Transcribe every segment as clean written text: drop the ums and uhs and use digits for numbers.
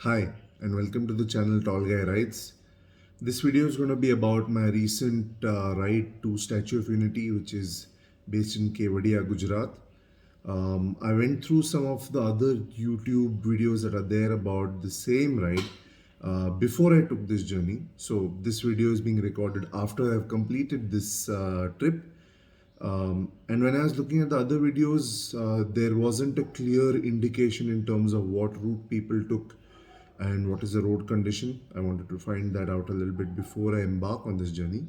Hi, and welcome to the channel Tall Guy Rides. This video is going to be about my recent ride to Statue of Unity, which is based in Kevadia, Gujarat. I went through some of the other YouTube videos that are there about the same ride before I took this journey. So, this video is being recorded after I've completed this trip. And when I was looking at the other videos, there wasn't a clear indication in terms of what route people took and what is the road condition. I wanted to find that out a little bit before I embark on this journey.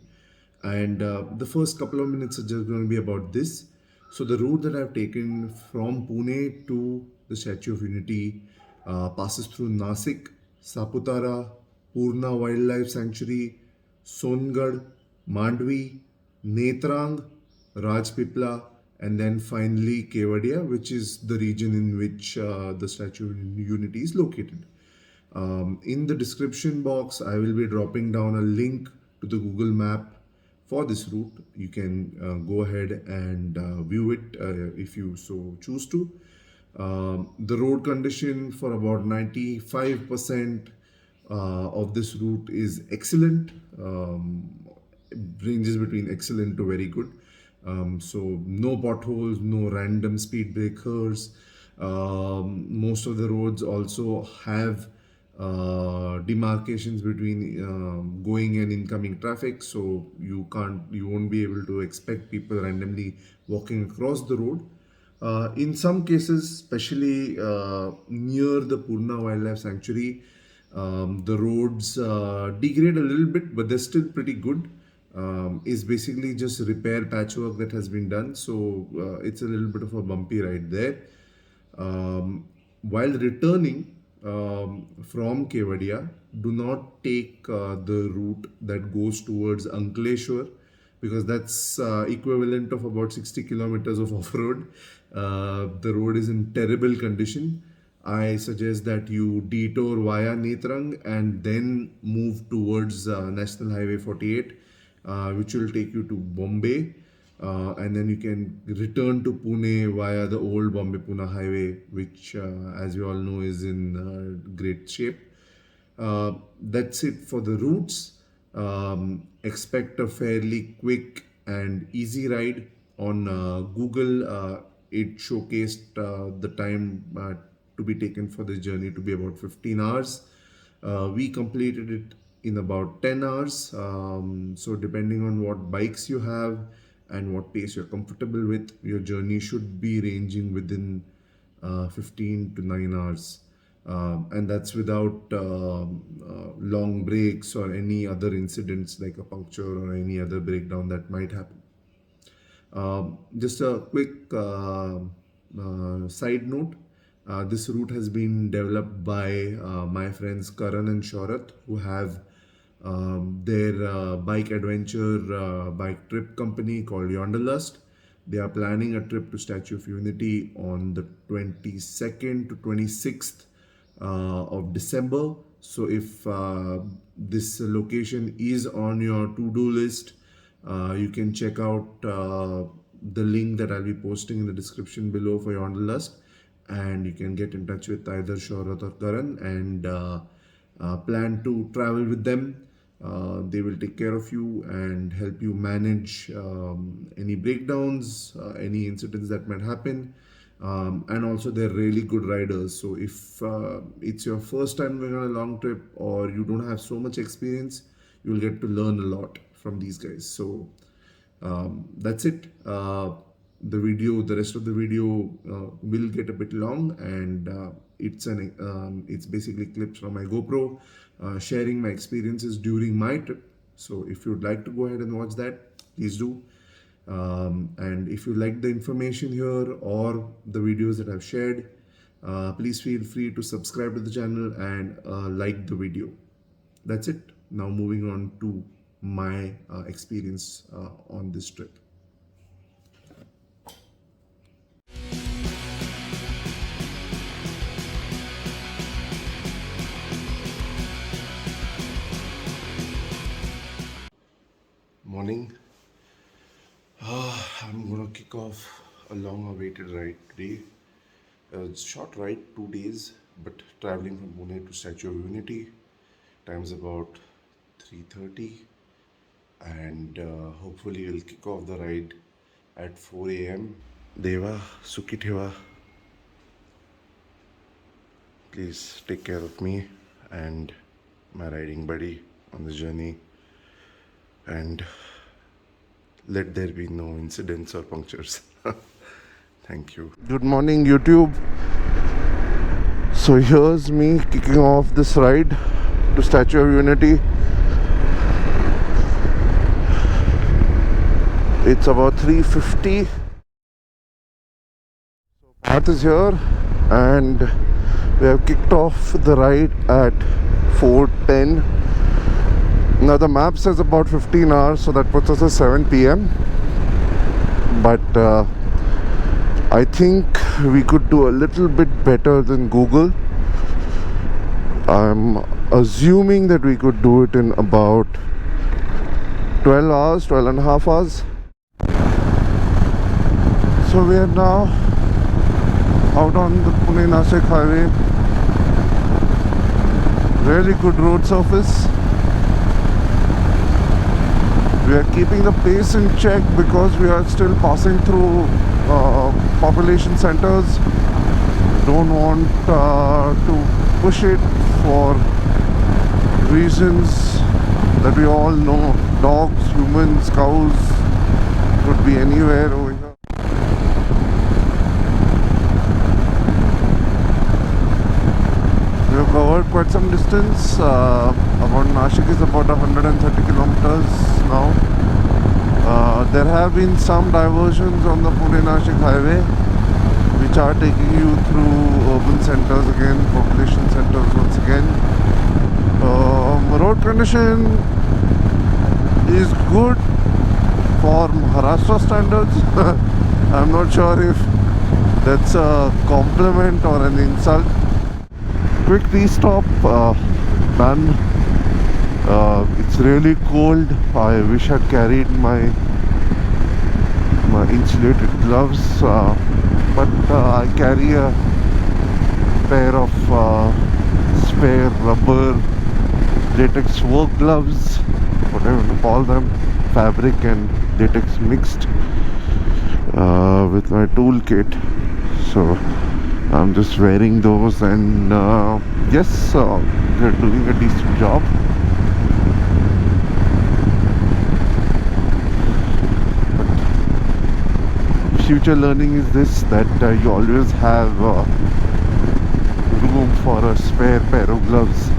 And the first couple of minutes are just going to be about this. So, the route that I've taken from Pune to the Statue of Unity passes through Nasik, Saputara, Purna Wildlife Sanctuary, Songad, Mandvi, Netrang, Rajpipla, and then finally Kevadia, which is the region in which the Statue of Unity is located. In the description box, I will be dropping down a link to the Google map for this route. You can go ahead and view it if you so choose to. The road condition for about 95% of this route is excellent. It ranges between excellent to very good. So no potholes, no random speed breakers. Most of the roads also have demarcations between going and incoming traffic, so you won't be able to expect people randomly walking across the road. In some cases, especially near the Purna Wildlife Sanctuary, the roads degrade a little bit, but they're still pretty good. Is basically just repair patchwork that has been done, so it's a little bit of a bumpy ride there. While returning from Kevadia, do not take the route that goes towards Ankleshwar because that's equivalent of about 60 kilometers of off-road. The road is in terrible condition. I suggest that you detour via Netrang and then move towards National Highway 48, which will take you to Bombay. And then you can return to Pune via the old Bombay Pune highway, which, as you all know, is in great shape. That's it for the routes. Expect a fairly quick and easy ride. On Google, it showcased the time to be taken for this journey to be about 15 hours. We completed it in about 10 hours. So, depending on what bikes you have and what pace you're comfortable with, your journey should be ranging within 15 to 9 hours. And that's without long breaks or any other incidents like a puncture or any other breakdown that might happen. Just a quick side note, this route has been developed by my friends Karan and Shorat, who have their bike adventure bike trip company called Yonderlust. They are planning a trip to Statue of Unity on the 22nd to 26th of December. So if this location is on your to-do list, you can check out the link that I'll be posting in the description below for Yonderlust, and you can get in touch with either Shorat or Karan and plan to travel with them. They will take care of you and help you manage any breakdowns, any incidents that might happen. And also, they're really good riders. So, if it's your first time going on a long trip or you don't have so much experience, you'll get to learn a lot from these guys. So, that's it. The rest of the video will get a bit long, and it's basically clips from my GoPro sharing my experiences during my trip. So if you'd like to go ahead and watch that, please do. And if you like the information here or the videos that I've shared, please feel free to subscribe to the channel and like the video. That's it. Now moving on to my experience on this trip. Morning. I'm gonna kick off a long awaited ride today. It's short ride, 2 days. but traveling from Pune to Statue of Unity, time's about 3:30, and hopefully we'll kick off the ride at 4 a.m. Deva, Sukhi Theva, please take care of me and my riding buddy on the journey, and let there be no incidents or punctures. Thank you. Good morning, YouTube. So here's me kicking off this ride to Statue of Unity. It's about 3:50. Path is here, and we have kicked off the ride at 4:10. Now the map says about 15 hours, so that puts us at 7 p.m. But I think we could do a little bit better than Google. I'm assuming that we could do it in about 12 hours, 12 and a half hours. So we are now out on the Pune-Nashik highway. Really good road surface. We are keeping the pace in check because we are still passing through population centers. Don't want to push it for reasons that we all know. Dogs, humans, cows, could be anywhere over here. We have covered quite some distance. About Nashik is about 130 kilometers now. There have been some diversions on the Pune-Nashik highway which are taking you through urban centers again, population centers once again. Road condition is good for Maharashtra standards. I'm not sure if that's a compliment or an insult. Quick tea stop done. It's really cold. I wish I'd carried my insulated gloves, but I carry a pair of spare rubber latex work gloves, whatever you call them, fabric and latex mixed with my toolkit. So I'm just wearing those, and yes, they're doing a decent job. Future learning is this, that you always have room for a spare pair of gloves.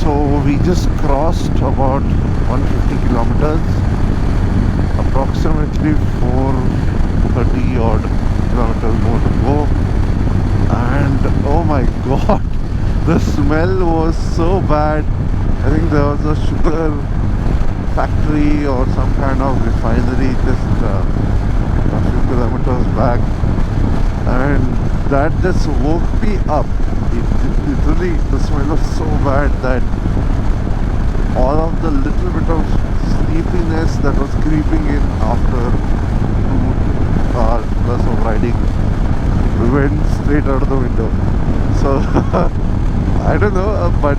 So we just crossed about 150 kilometers, approximately 430 odd kilometers more to go, and oh my god, the smell was so bad. I think there was a sugar factory or some kind of refinery just a few kilometers back, and that just woke me up. Literally, the smell was so bad that all of the little bit of sleepiness that was creeping in after 2 hours plus of riding went straight out of the window. So I don't know, but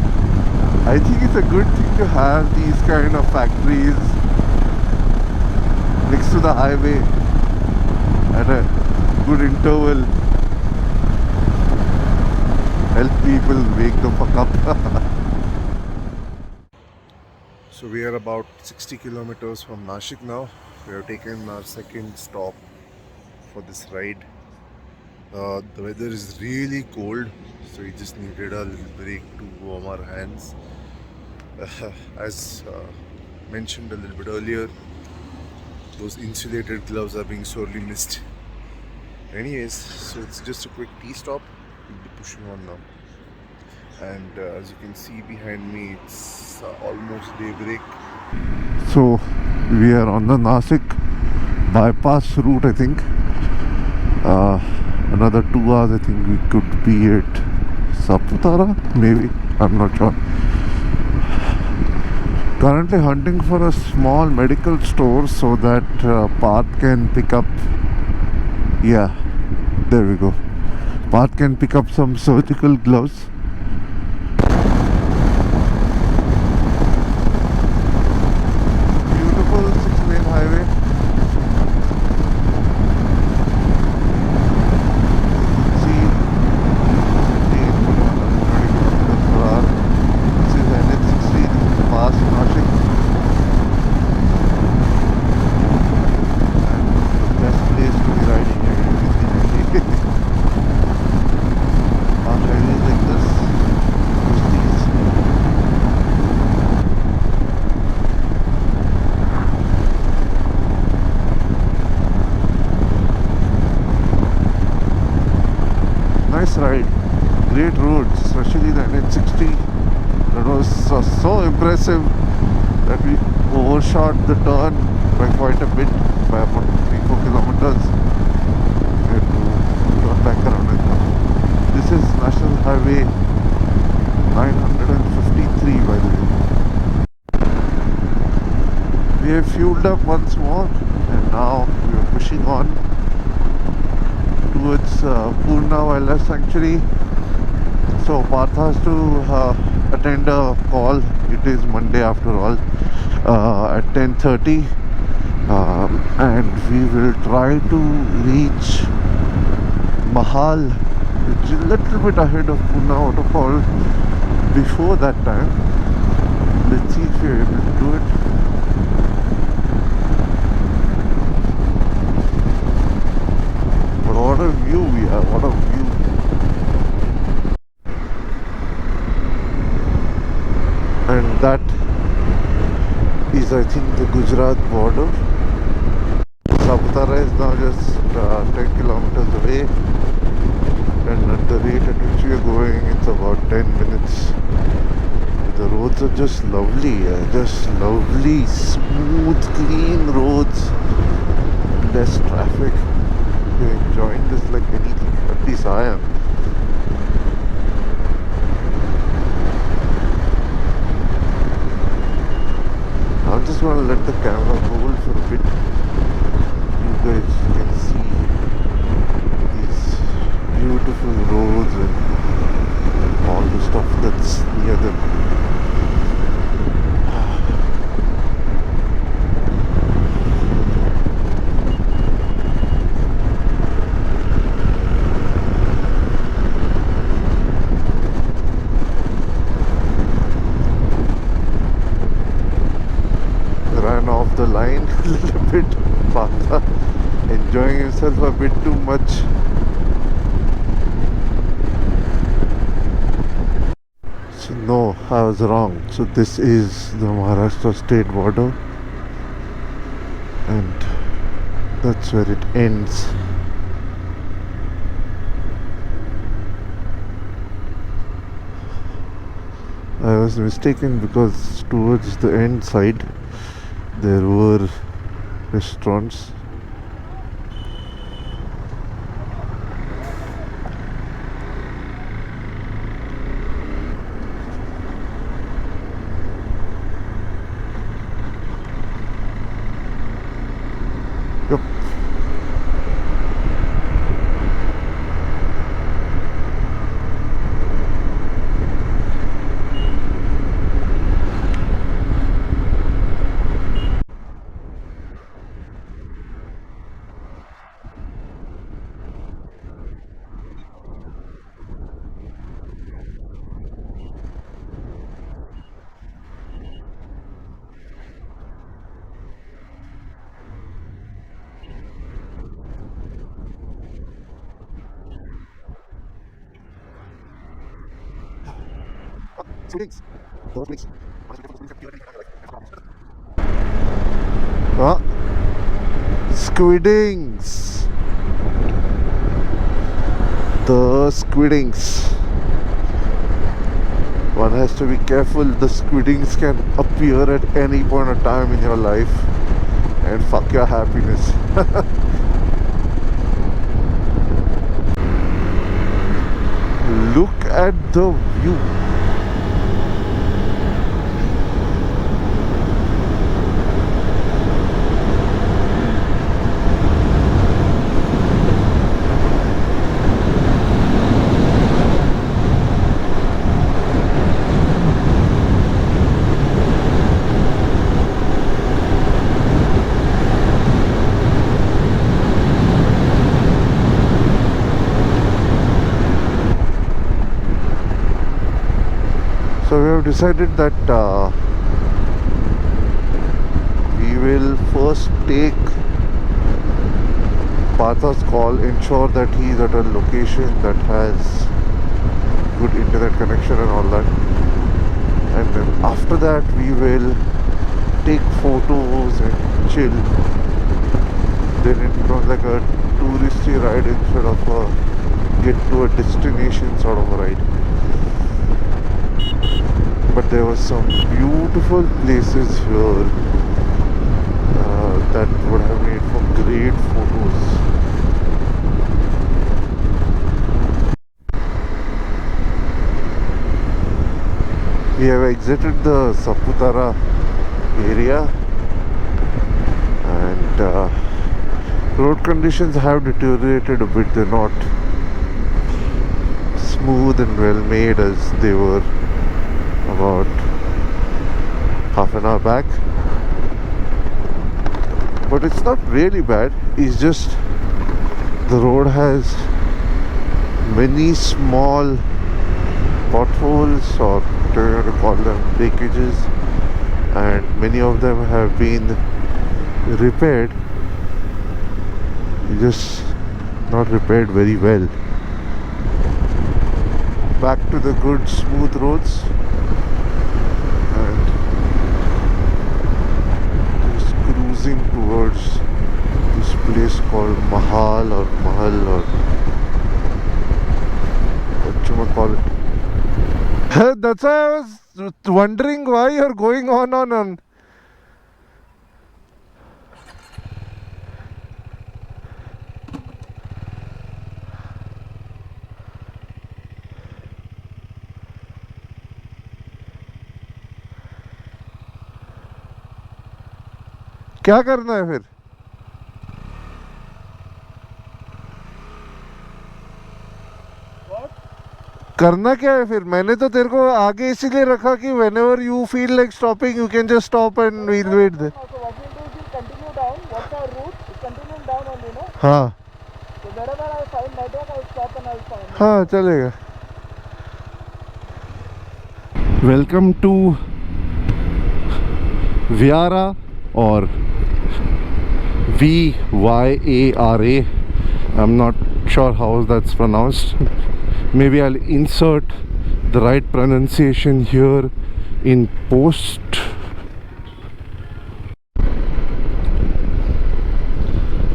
I think it's a good thing to have these kind of factories next to the highway at a good interval. Help people wake the fuck up. So we are about 60 kilometers from Nashik now. We have taken our second stop for this ride. The weather is really cold, so we just needed a little break to warm our hands. As mentioned a little bit earlier, those insulated gloves are being sorely missed. Anyways, so it's just a quick tea stop. We'll be pushing on now. And as you can see behind me, it's almost daybreak. So we are on the Nashik bypass route, I think. Another 2 hours, I think we could be at Saputara, maybe. I'm not sure. Currently hunting for a small medical store so that Parth can pick up Yeah, there we go. Path can pick up some surgical gloves. Beautiful 6-lane highway. See, 15, 20 kilometers per hour. This is NH60. This is past Nashik. And the best place to be riding here is in Delhi. On highways like this, these. Nice ride, great roads, especially the NH60. That was so impressive that we overshot the turn by quite a bit, by about 3-4 kilometers. We had to turn back around and come. This is National Highway 953, by the way. We have fueled up once more and now we are pushing on towards Purna Wildlife Sanctuary. So Parth has to attend a call. It is Monday after all, at 10:30, and we will try to reach Mahal, which is a little bit ahead of Purna Waterfall before that time. Let's see if we are able to do it. But what a view we have, what a view. And that is, I think, the Gujarat border. Saputara is now just 10 kilometers away, and at the rate at which we are going, it's about 10 minutes. The roads are just lovely, just lovely, smooth, clean roads, less traffic. You're enjoying this like anything, at least I am. I'm just going to let the camera hold for a bit. You guys can see these beautiful roads and all the stuff that's near them. Ran off the line a little bit. Partha enjoying himself a bit too much. So no, I was wrong. So this is the Maharashtra state border, and that's where it ends. I was mistaken because towards the end side there were restaurants. Yep. Ah, squidings. The squidings. One has to be careful. The squidings can appear at any point of time in your life and fuck your happiness. Look at the view. decided that we will first take Partha's call, ensure that he is at a location that has good internet connection and all that, and then after that we will take photos and chill. Then it becomes like a touristy ride instead of a get to a destination sort of a ride. But there were some beautiful places here that would have made for great photos. We have exited the Saputara area, and road conditions have deteriorated a bit. They're not smooth and well made as they were about half an hour back, but it's not really bad. It's just the road has many small potholes, or whatever you want to call them, breakages, and many of them have been repaired, just not repaired very well. Back to the good smooth roads, and just cruising towards this place called Mahal or what you call it. That's why I was wondering why you're going on. क्या करना है फिर? करना क्या है फिर? मैंने तो तेरे को आगे इसीलिए रखा कि whenever you feel like stopping, you can just stop and we'll wait there. So what we'll do is we'll continue down. What's our route? It's continuing down only, no? हाँ So wherever I find network, I'll stop and I'll find. हाँ चलेगा. Welcome to Vyara or Vyara. I'm not sure how that's pronounced. Maybe I'll insert the right pronunciation here in post.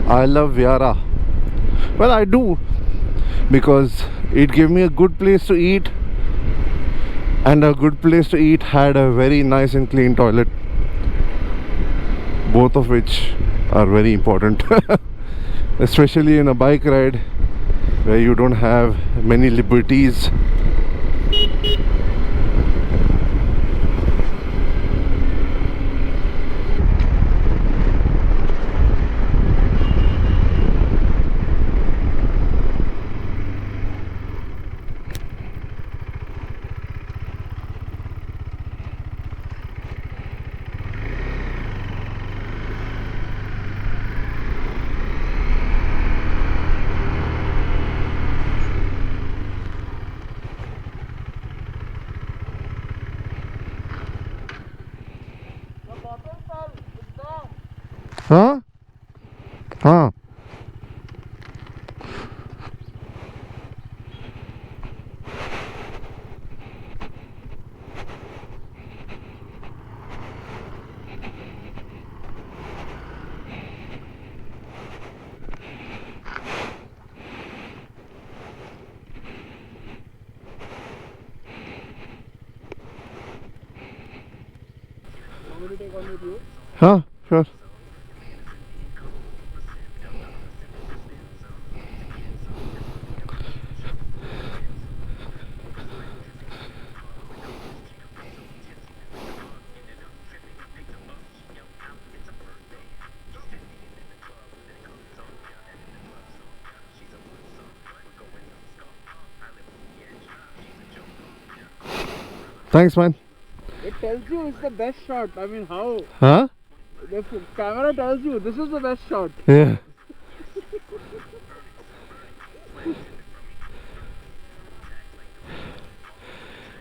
I love Vyara. Well, I do, because it gave me a good place to eat, and a good place to eat had a very nice and clean toilet, both of which are very important. Especially in a bike ride where you don't have many liberties. हाँ हाँ Want me to take one with you? हाँ sure. Thanks, man. It tells you it's the best shot. I mean, how? Huh? The camera tells you this is the best shot. Yeah.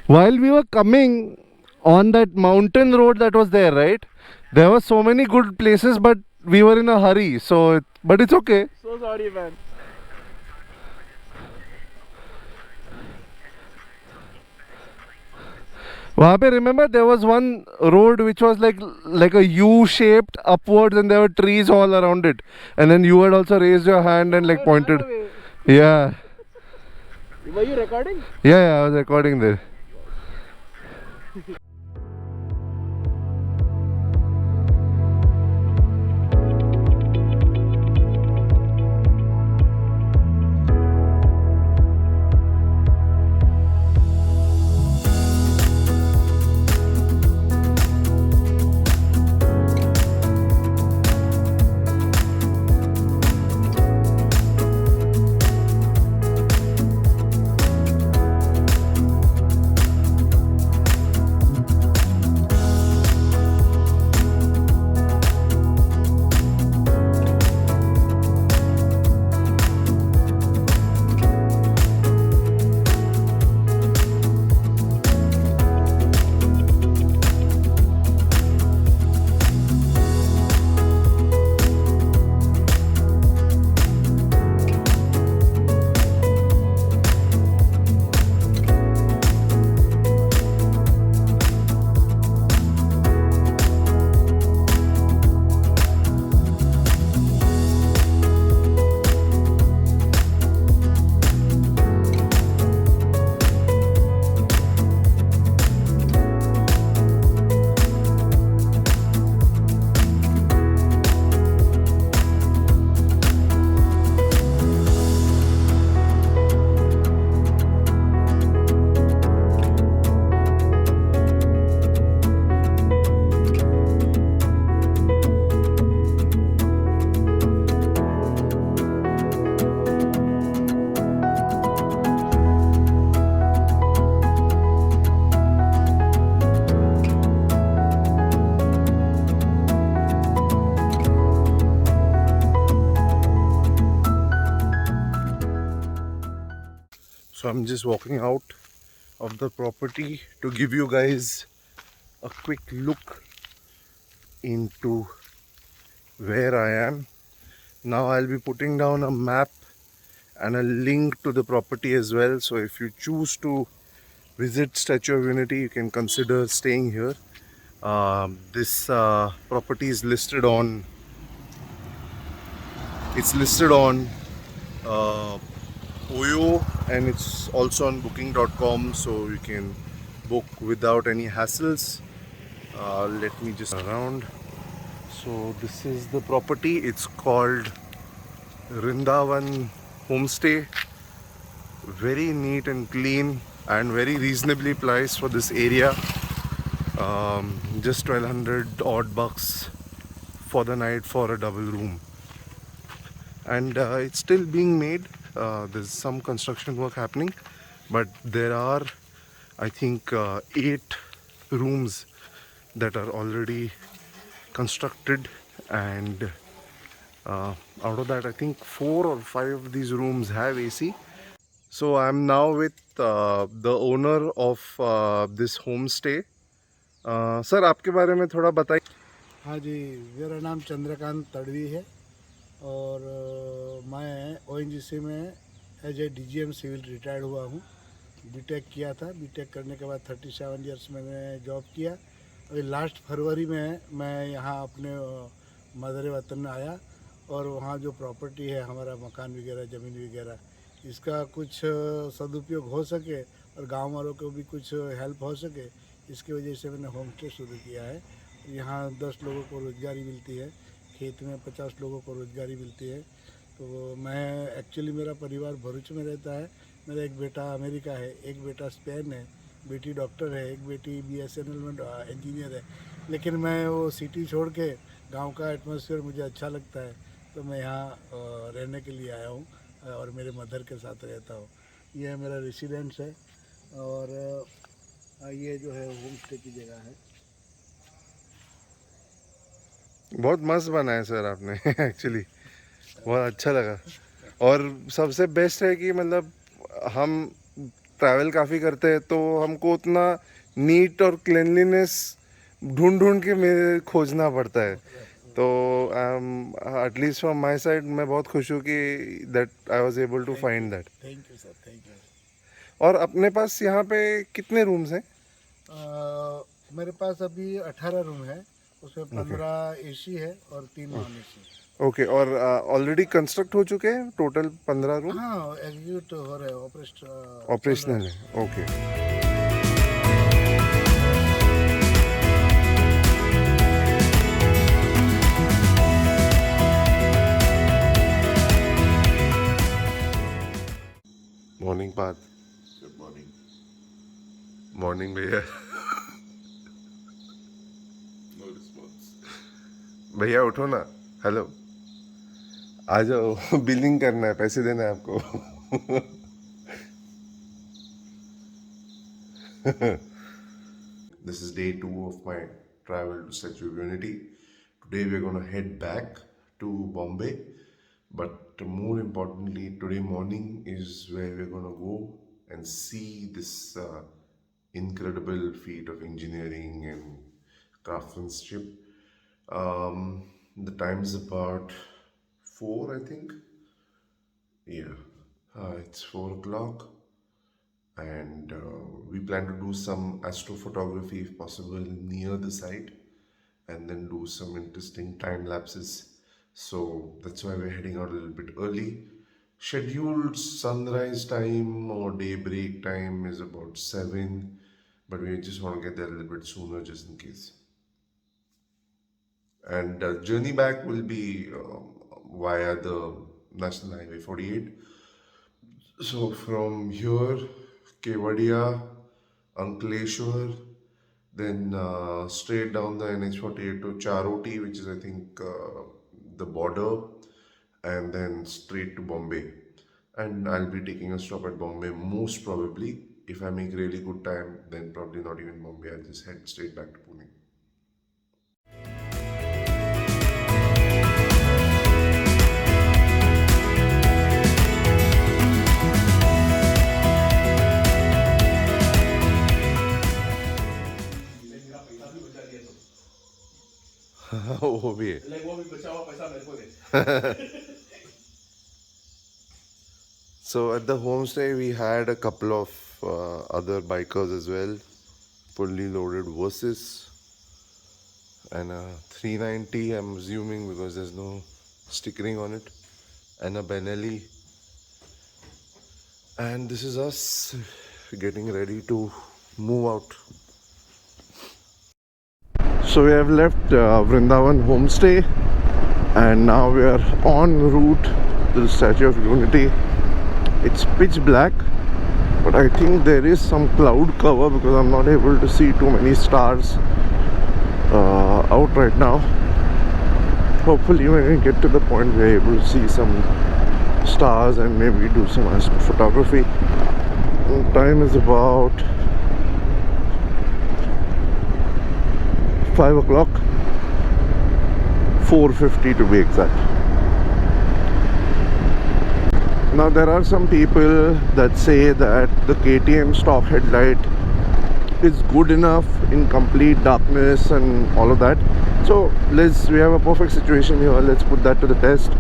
While we were coming, on that mountain road that was there, right? There were so many good places, but we were in a hurry. But it's okay. So sorry, man. वहाँ पे remember there was one road which was like a U shaped upwards and there were trees all around it, and then you had also raised your hand and like pointed. Yeah, Were you recording? yeah, I was recording there. So I'm just walking out of the property to give you guys a quick look into where I am. Now I'll be putting down a map and a link to the property as well. So if you choose to visit Statue of Unity, you can consider staying here. This property is listed on. It's listed on Oyo, and it's also on booking.com, so you can book without any hassles. Let me just around. So this is the property. It's called Rindavan Homestay. Very neat and clean and very reasonably priced for this area. Just 1200 odd bucks for the night for a double room. And it's still being made. There's some construction work happening, but there are, I think, 8 rooms that are already constructed, and out of that, I think 4 or 5 of these rooms have AC. So I'm now with the owner of this homestay. Sir आपके बारे में थोड़ा बताइए. हाँ जी, मेरा नाम चंद्रकांत तड़वी है और मैं ONGC में as a DGM civil retired हुआ हूँ. बीटेक किया था. बीटेक करने के बाद 37 इयर्स मैंने जॉब किया. अभी लास्ट फरवरी में मैं यहाँ अपने मदर वतन में आया और वहाँ जो प्रॉपर्टी है हमारा मकान वगैरह ज़मीन वगैरह, इसका कुछ सदुपयोग हो सके और गांव वालों को भी कुछ हेल्प हो सके, इसकी वजह से मैंने होम स्टे शुरू किया है. यहाँ 10 लोगों को रोज़गारी मिलती है, खेत में 50 लोगों को रोज़गारी मिलती है. तो मैं एक्चुअली मेरा परिवार भरूच में रहता है. मेरा एक बेटा अमेरिका है, एक बेटा स्पेन है, बेटी डॉक्टर है, एक बेटी BSNL में इंजीनियर है. लेकिन मैं वो सिटी छोड़ के गांव का एटमॉस्फेयर मुझे अच्छा लगता है, तो मैं यहाँ रहने के लिए आया हूँ और मेरे मदर के साथ रहता हूँ. ये मेरा रेसिडेंस है और ये जो है होम स्टे की जगह है. बहुत मस्त बना है सर आपने. एक्चुअली बहुत अच्छा लगा. और सबसे बेस्ट है कि मतलब हम ट्रैवल काफ़ी करते हैं तो हमको उतना नीट और क्लिनलीनेस ढूंढ ढूंढ के मेरे खोजना पड़ता है. तो एटलीस्ट फ्रॉम माई साइड मैं बहुत खुश हूँ कि that I was able to find that. Thank you sir, thank you. और अपने पास यहाँ पे कितने रूम्स हैं? मेरे पास अभी 18 रूम है, उसमें 15 एसी है और 3 नॉन एसी. ओके. और ऑलरेडी कंस्ट्रक्ट हो चुके हैं टोटल 15 रूम? हाँ, एग्जीक्यूट हो रहे हैं, ऑपरेशनल है. Okay. Morning path. Good morning. Morning भैया. No response. भैया उठो ना. हेलो, आ जाओ. बिलिंग करना है, पैसे देना है आपको. This is day 2 of my travel to Statue of Unity. Today we are going to head back to Bombay, but more importantly, today morning is where we are going to go and see this incredible feat of engineering and craftsmanship. The time is about 4, I think. Yeah, it's 4 o'clock, and we plan to do some astrophotography if possible near the site, and then do some interesting time lapses. So that's why we're heading out a little bit early. Scheduled sunrise time or daybreak time is about 7, but we just want to get there a little bit sooner just in case. And journey back will be via the National Highway 48. So from here, Kevadia, Ankleshwar, then straight down the NH48 to Charoti, which is I think the border, and then straight to Bombay. And I'll be taking a stop at Bombay most probably. If I make really good time, then probably not even Bombay. I'll just head straight back to Pune. वो भी है. वो भी बचा हुआ पैसा मेरे को दे. So at the homestay we had a couple of other bikers as well, fully loaded Versys and a 390 I'm assuming because there's no stickering on it, and a Benelli, and this is us getting ready to move out. So we have left Vrindavan homestay and now we are en route to the Statue of Unity. It's pitch black, but I think there is some cloud cover because I'm not able to see too many stars out right now. Hopefully when we get to the point we're able to see some stars and maybe do some astrophotography. The time is about 5 o'clock, 4:50 to be exact. Now there are some people that say that the KTM stock headlight is good enough in complete darkness and all of that. So we have a perfect situation here. Let's put that to the test.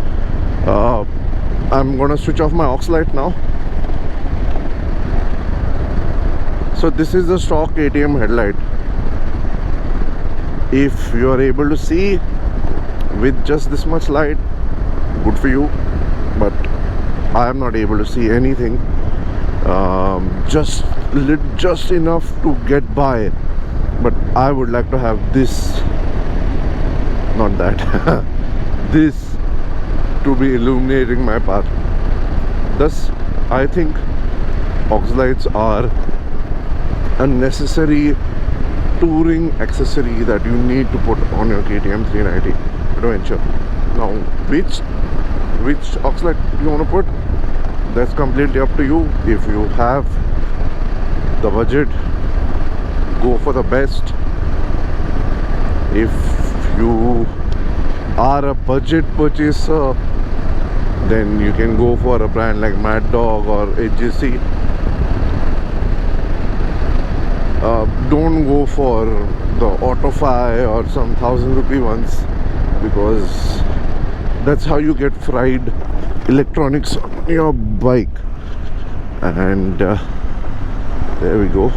I'm gonna switch off my aux light now. So this is the stock KTM headlight. If you are able to see with just this much light, good for you, but I am not able to see anything. Just enough to get by, but I would like to have this, not that, this to be illuminating my path. Thus I think aux lights are a necessary touring accessory that you need to put on your KTM 390 Adventure. Now which aux light you want to put, that's completely up to you. If you have the budget, go for the best. If you are a budget purchaser, then you can go for a brand like Mad Dog or HJC. don't go for the Autofi or some 1,000 rupee ones, because that's how you get fried electronics on your bike. And there we go.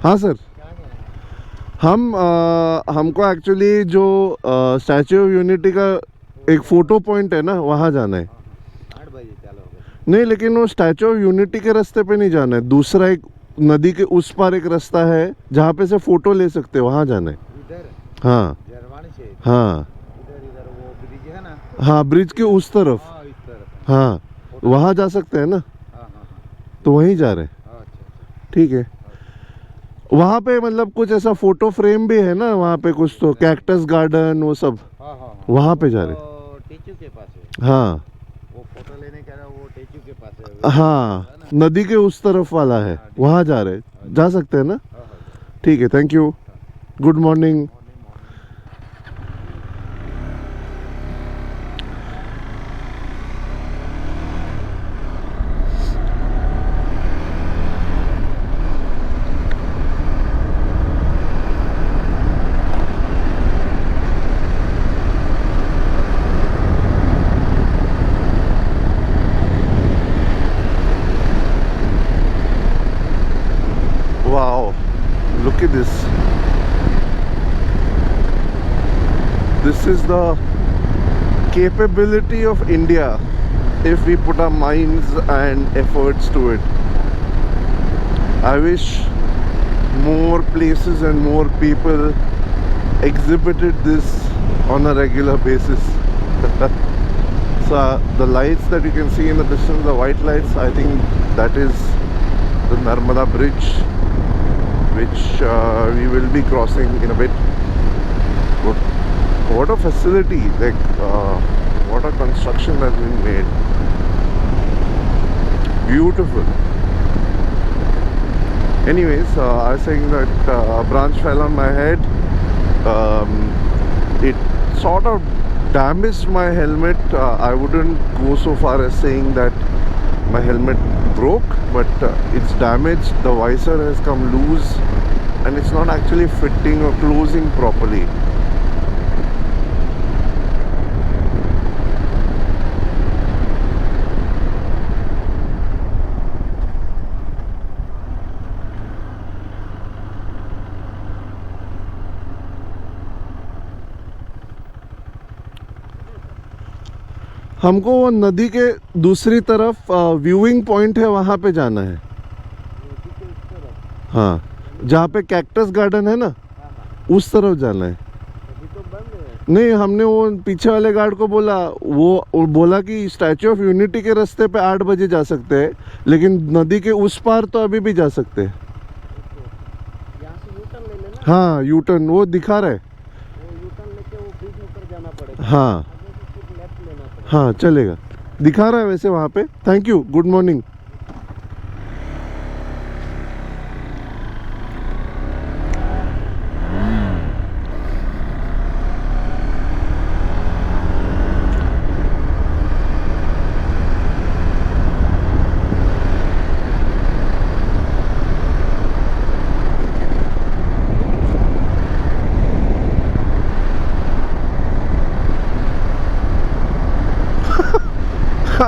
हाँ sir, हमको actually जो statue of unity का एक photo point है ना, वहाँ जाना है। 8 बजे चालू होगा। नहीं, लेकिन वो स्टैचू ऑफ यूनिटी के रास्ते पे नहीं जाना है, दूसरा एक नदी के उस पार एक रास्ता है जहाँ पे से फोटो ले सकते हैं, वहाँ जाना है। इधर हाँ जरवानी से हाँ इधर वो ब्रिज है ना। हाँ, ब्रिज के उस तरफ। हाँ इस तरफ। हाँ, वहाँ जा सकते हैं ना, हाँ हाँ हाँ। तो वहीं जा रहे हैं। अच्छा अच्छा। ठीक है। वहाँ पे मतलब कुछ ऐसा फोटो फ्रेम भी है ना, वहाँ पे कुछ तो कैक्टस गार्डन वो सब, हाँ हाँ हाँ। वहाँ पे जा रहे। वो टेचू के पास है। हाँ वो फोटो लेने का वो टेचू के पास है। हाँ, नदी के उस तरफ वाला है, वहाँ जा रहे। जा सकते हैं ना? हाँ हाँ। ठीक है, thank you, good morning. Wow, look at this. This is the capability of India if we put our minds and efforts to it. I wish more places and more people exhibited this on a regular basis. So the lights that you can see in the distance, the white lights, I think that is the Narmada Bridge, which we will be crossing in a bit. But what a facility, like what a construction has been made. Beautiful. Anyways, I was saying that a branch fell on my head. It sort of damaged my helmet. I wouldn't go so far as saying that my helmet broke, but it's damaged. The visor has come loose and it's not actually fitting or closing properly. हमको वो नदी के दूसरी तरफ viewing point है, वहाँ पे जाना है। हाँ, जहाँ पे कैक्टस गार्डन है ना, उस तरफ जाना है। अभी तो बंद है। नहीं, हमने वो पीछे वाले गार्ड को बोला, वो बोला कि स्टैचू ऑफ यूनिटी के रास्ते पे 8 बजे जा सकते हैं, लेकिन नदी के उस पार तो अभी भी जा सकते हैं। यहाँ से यूटर्न ले लेना। हाँ, यूटर्न वो दिखा रहा है। वो यूटर्न लेके वो ब्रिज ऊपर जाना पड़ेगा। हाँ आगे से फिर लेफ्ट लेना पड़ेगा। हाँ, चलेगा, दिखा रहा है वैसे वहाँ पे। Thank you, good morning.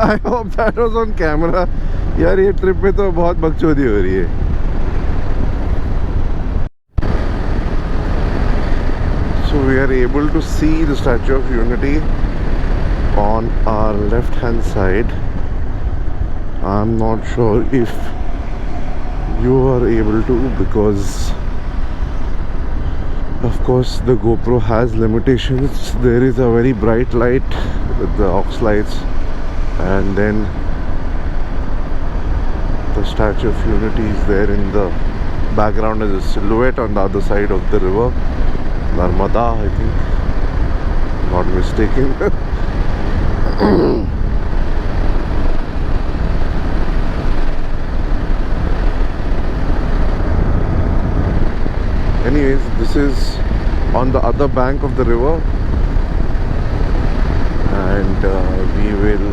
I hope that was on camera. यार ये ट्रिप पे तो बहुत बकचोदी हो रही है। So we are able to see the Statue of Unity on our left hand side. I'm not sure if you are able to, because of course the GoPro has limitations. There is a very bright light with the aux lights, and then the Statue of Unity is there in the background as a silhouette on the other side of the river Narmada, I think, not mistaken. Anyways, this is on the other bank of the river, and we will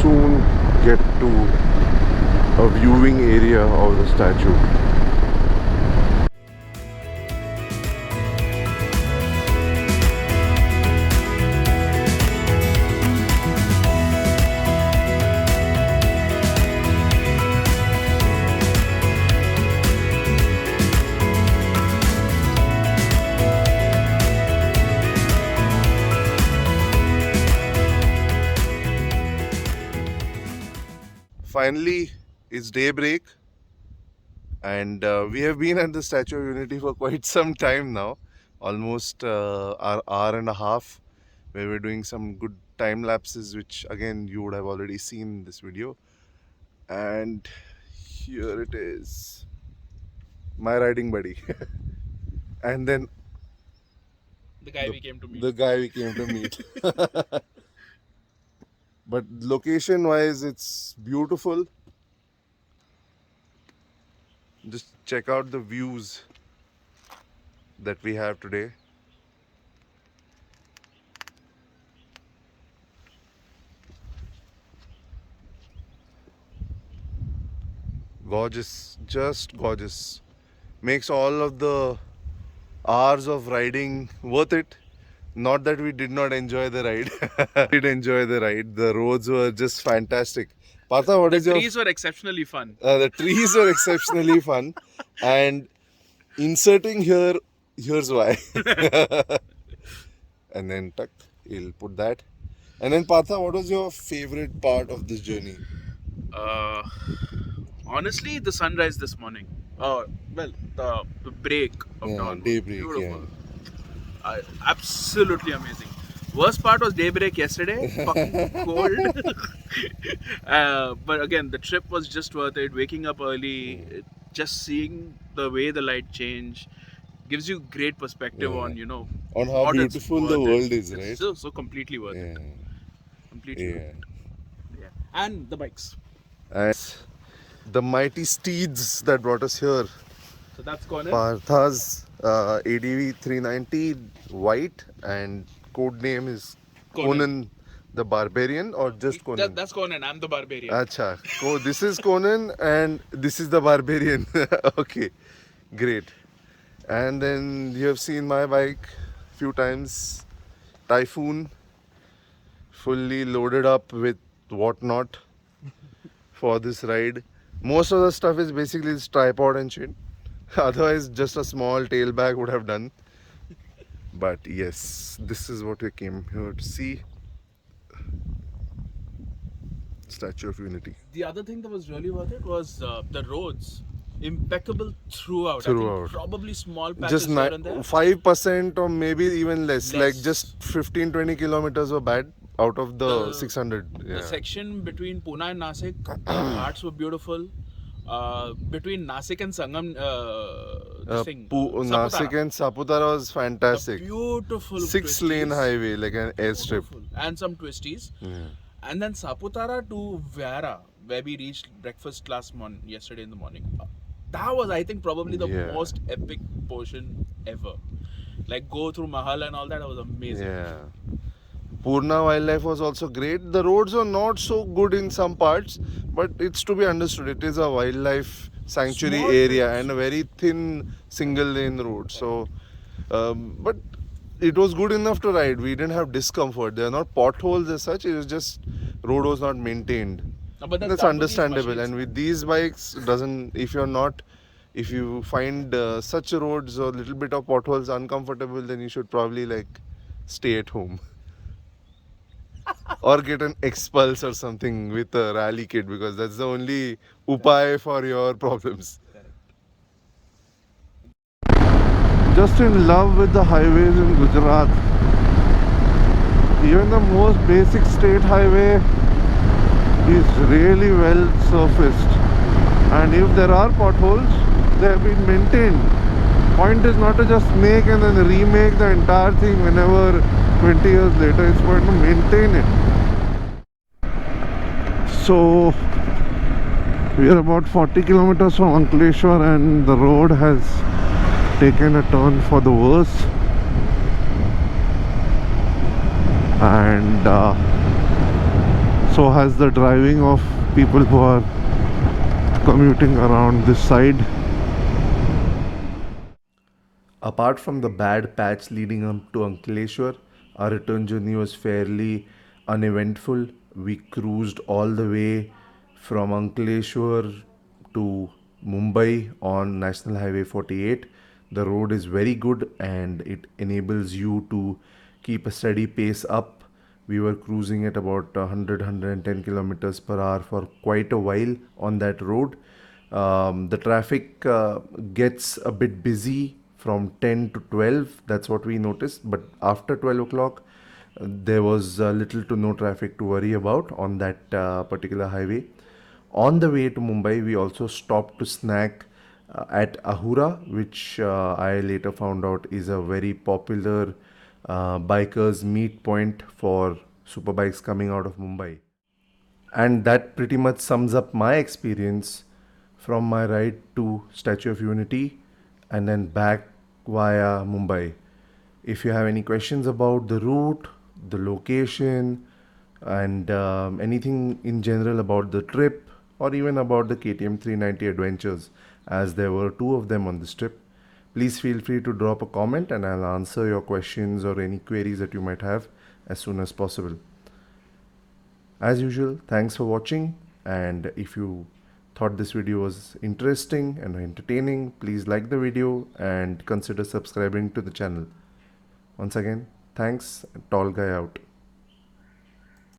soon get to a viewing area of the statue. Finally, it's daybreak, and we have been at the Statue of Unity for quite some time now, almost an hour and a half, where we're doing some good time lapses, which again you would have already seen in this video. And here it is, my riding buddy, and then The guy we came to meet. the guy we came to meet. But location wise, it's beautiful. Just check out the views that we have today. Gorgeous, just gorgeous. Makes all of the hours of riding worth it. Not that we did not enjoy the ride. We did enjoy the ride. The roads were just fantastic. Partha, what is your... Trees were exceptionally fun. The trees were exceptionally fun. And inserting here, here's why. And then tuck, you'll put that. And then Partha, what was your favorite part of this journey? Honestly, the sunrise this morning. Well, the break of dawn. Daybreak, Beautiful. Absolutely amazing. Worst part was daybreak yesterday. Fucking cold. But again, the trip was just worth it. Waking up early, just seeing the way the light change gives you great perspective on On how what it's beautiful the worth world it. is, right? It's so completely worth it. Completely worth it. Yeah. And the bikes. And the mighty steeds that brought us here. So that's Conan. Partha's ADV 390 white, and code name is Conan the Barbarian, or just Conan? That's Conan. I'm the barbarian. Acha. This is Conan and this is the Barbarian. Okay, great. And then you have seen my bike few times. Typhoon, fully loaded up with whatnot for this ride. Most of the stuff is basically this tripod and shit. Otherwise, just a small tail bag would have done. But yes, this is what we came here to see. Statue of Unity. The other thing that was really worth it was the roads. Impeccable throughout. I Throughout. think probably small patches Just here and there. 5% or maybe even less. Like Less. just 15-20 kilometers were bad out of the 600. Yeah. The section between Pune and Nasik, the ghats were beautiful. Between Nasik and Sangam, Nasik and Saputara was fantastic. Beautiful 6-lane twisties. highway, like an airstrip. Beautiful. And some twisties. Yeah. And then Saputara to Viara, where we reached breakfast class yesterday in the morning. That was, I think, probably the most epic portion ever. Like go through Mahal and all that was amazing. Yeah. Purna wildlife was also great. The roads are not so good in some parts, but it's to be understood. It is a wildlife sanctuary Small area roads. and a very thin single lane road. So, but it was good enough to ride. We didn't have discomfort. There are not potholes as such. It was just road was not maintained. No, but That's Ganguly's understandable. machines. And with these bikes, if you find such roads or little bit of potholes uncomfortable, then you should probably stay at home. Or get an X-Pulse or something with a rally kit, because that's the only upay for your problems. Just in love with the highways in Gujarat. Even the most basic state highway is really well surfaced. And if there are potholes, they have been maintained. Point is not to just make and then remake the entire thing whenever 20 years later. It's going to maintain it. So we are about 40 kilometers from Ankleshwar, and the road has taken a turn for the worse, and so has the driving of people who are commuting around this side. Apart from the bad patch leading up to Ankleshwar, our return journey was fairly uneventful. We cruised all the way from Ankleshwar to Mumbai on National Highway 48. The road is very good and it enables you to keep a steady pace up. We were cruising at about 110 kilometers per hour for quite a while on that road. The traffic gets a bit busy from 10 to 12, that's what we noticed, but after 12 o'clock there was little to no traffic to worry about on that particular highway. On the way to Mumbai, we also stopped to snack at Ahura, which I later found out is a very popular bikers meet point for superbikes coming out of Mumbai. And that pretty much sums up my experience from my ride to Statue of Unity and then back via Mumbai. If you have any questions about the route, the location, and anything in general about the trip, or even about the KTM 390 adventures, as there were two of them on this trip, please feel free to drop a comment and I'll answer your questions or any queries that you might have as soon as possible. As usual, thanks for watching, and if you thought this video was interesting and entertaining, please like the video and consider subscribing to the channel. Once again, thanks. Tall Guy out.